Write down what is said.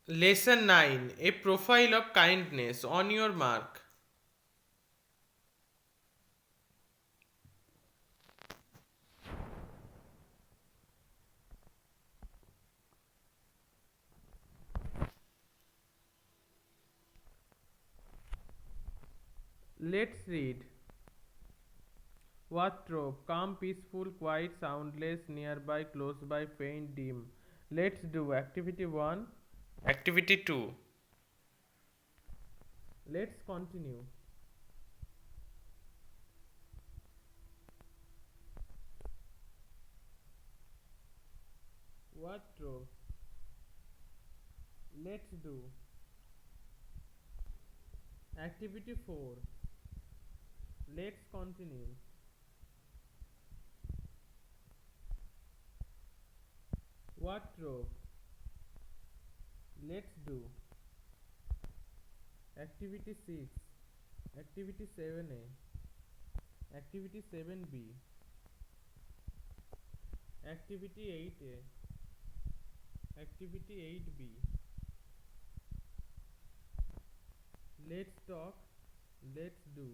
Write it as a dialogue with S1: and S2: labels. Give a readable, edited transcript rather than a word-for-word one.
S1: Lesson 9, a profile of kindness. On your mark. Let's read. Wardrobe, calm, peaceful, quiet, soundless, nearby, close by, faint, dim. Let's do activity 1. Activity 2. Let's continue. Wardrobe. Let's do. Activity 4. Let's continue. Wardrobe. Let's do. Activity 6. Activity 7A. Activity 7B. Activity 8A. Activity 8B. Let's talk. Let's do.